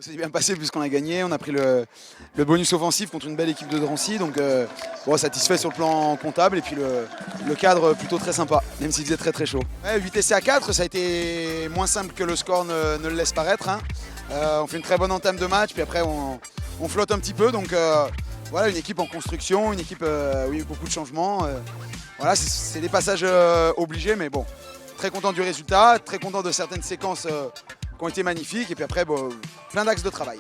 Ça s'est bien passé puisqu'on a gagné, on a pris le bonus offensif contre une belle équipe de Drancy, donc bon, satisfait sur le plan comptable et puis le cadre plutôt très sympa, même s'il faisait très très chaud. Ouais, 8 essais à 4, ça a été moins simple que le score ne le laisse paraître. Hein. On fait une très bonne entame de match, puis après on flotte un petit peu, donc voilà, une équipe en construction, une équipe, oui, beaucoup de changements. Voilà, c'est des passages obligés, mais bon, très content du résultat, très content de certaines séquences qui ont été magnifiques, et puis après, bon, plein d'axes de travail.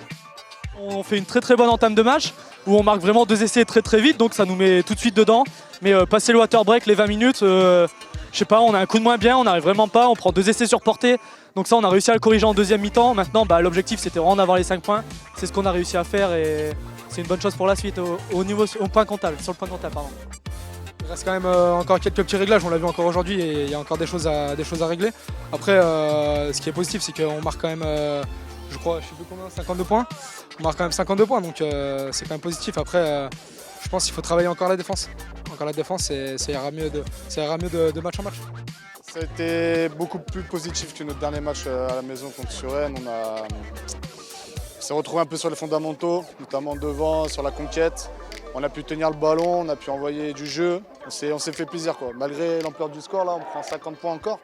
On fait une très très bonne entame de match où on marque vraiment 2 essais très très vite, donc ça nous met tout de suite dedans. Mais passer le water break, les 20 minutes, je sais pas, on a un coup de moins bien, on n'arrive vraiment pas, on prend 2 essais sur portée. Donc ça, on a réussi à le corriger en deuxième mi-temps. Maintenant, l'objectif c'était vraiment d'avoir les 5 points. C'est ce qu'on a réussi à faire et c'est une bonne chose pour la suite au point comptable, sur le point comptable. Pardon. Il reste quand même encore quelques petits réglages, on l'a vu encore aujourd'hui et il y a encore des choses à régler. Après, ce qui est positif, c'est qu'on marque quand même, je crois, je sais plus combien, 52 points. On marque quand même 52 points, donc c'est quand même positif. Après, je pense qu'il faut travailler encore la défense. Encore la défense, et ça ira mieux de match en match. Ça a été beaucoup plus positif que notre dernier match à la maison contre Suresnes. On s'est retrouvé un peu sur les fondamentaux, notamment devant, sur la conquête. On a pu tenir le ballon, on a pu envoyer du jeu. On s'est fait plaisir, quoi. Malgré l'ampleur du score, là, on prend 50 points encore.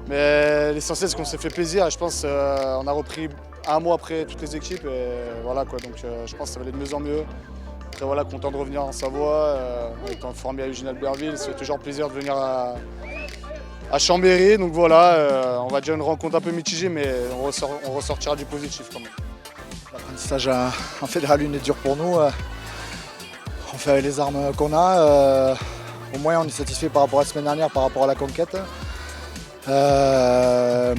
Mais l'essentiel, c'est qu'on s'est fait plaisir. Et je pense qu'on a repris un mois après toutes les équipes. Et voilà, quoi. Donc je pense que ça va aller de mieux en mieux. Après, voilà, content de revenir en Savoie, étant formé à Eugène Albertville. C'est toujours plaisir de venir à Chambéry. Donc voilà, on va dire une rencontre un peu mitigée, mais on ressortira du positif quand même. L'apprentissage en Fédéral 1 est dur pour nous. On fait avec les armes qu'on a. Au moins on est satisfait par rapport à la semaine dernière, par rapport à la conquête.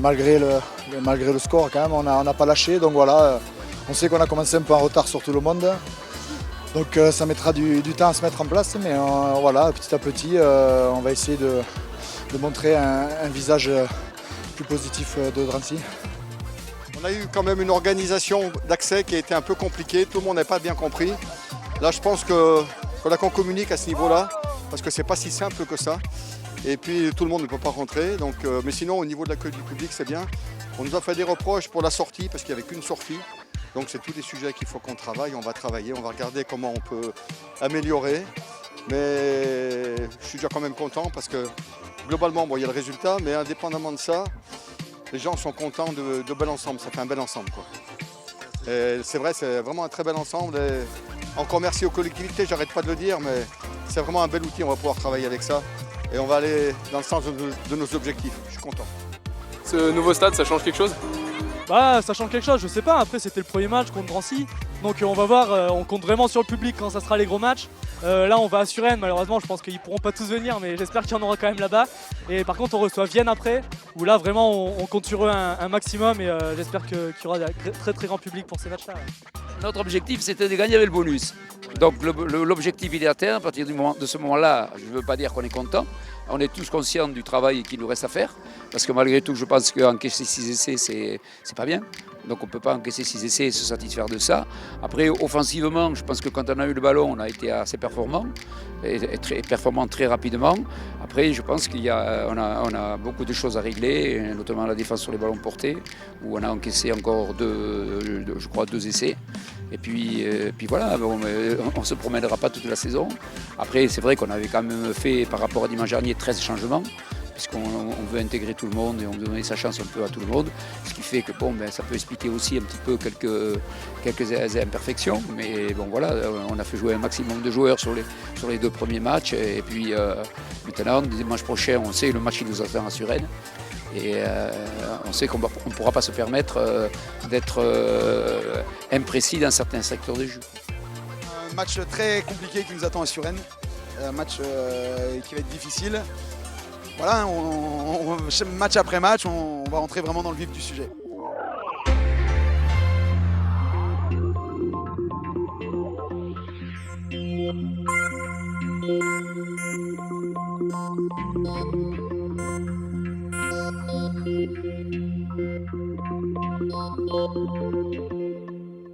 Malgré le score quand même, on n'a pas lâché. Donc voilà, on sait qu'on a commencé un peu en retard sur tout le monde. Donc ça mettra du temps à se mettre en place. Mais voilà, petit à petit, on va essayer de montrer un visage plus positif de Drancy. On a eu quand même une organisation d'accès qui a été un peu compliquée. Tout le monde n'a pas bien compris. Là, je pense qu'on communique à ce niveau-là, parce que c'est pas si simple que ça. Et puis, tout le monde ne peut pas rentrer. Donc, mais sinon, au niveau de l'accueil du public, c'est bien. On nous a fait des reproches pour la sortie, parce qu'il n'y avait qu'une sortie. Donc, c'est tous des sujets qu'il faut qu'on travaille. On va travailler, on va regarder comment on peut améliorer. Mais je suis déjà quand même content, parce que globalement, bon, il y a le résultat, mais indépendamment de ça, les gens sont contents de bel ensemble. Ça fait un bel ensemble, quoi. Et c'est vrai, c'est vraiment un très bel ensemble. Et encore merci aux collectivités, j'arrête pas de le dire, mais c'est vraiment un bel outil, on va pouvoir travailler avec ça. Et on va aller dans le sens de nos objectifs, je suis content. Ce nouveau stade, ça change quelque chose? Ça change quelque chose, je sais pas. Après, c'était le premier match contre Drancy. Donc on va voir, on compte vraiment sur le public quand ça sera les gros matchs. Là, on va à Suresnes, malheureusement, je pense qu'ils pourront pas tous venir, mais j'espère qu'il y en aura quand même là-bas. Et par contre, on reçoit Vienne après, où là, vraiment, on compte sur eux un maximum. Et j'espère qu'il y aura un très très grand public pour ces matchs-là. Notre objectif, c'était de gagner avec le bonus. Donc l'objectif, il est atteint. À partir de ce moment-là, je ne veux pas dire qu'on est content. On est tous conscients du travail qu'il nous reste à faire. Parce que malgré tout, je pense qu'encaisser 6 essais, c'est pas bien. Donc on ne peut pas encaisser 6 essais et se satisfaire de ça. Après, offensivement, je pense que quand on a eu le ballon, on a été assez performant. Et très performant très rapidement. Après, je pense qu'on a beaucoup de choses à régler, notamment la défense sur les ballons portés, où on a encaissé encore je crois 2 essais. Et puis voilà, on ne se promènera pas toute la saison. Après, c'est vrai qu'on avait quand même fait, par rapport à dimanche dernier, 13 changements, puisqu'on veut intégrer tout le monde et on veut donner sa chance un peu à tout le monde. Ce qui fait que ça peut expliquer aussi un petit peu quelques imperfections. Mais bon voilà, on a fait jouer un maximum de joueurs sur les 2 premiers matchs. Et puis maintenant, dimanche prochain, on sait le match qui nous attend à Suresnes. Et on sait qu'on ne pourra pas se permettre d'être imprécis dans certains secteurs de jeu. Un match très compliqué qui nous attend à Suresnes. Un match qui va être difficile. Voilà, match après match, on va rentrer vraiment dans le vif du sujet.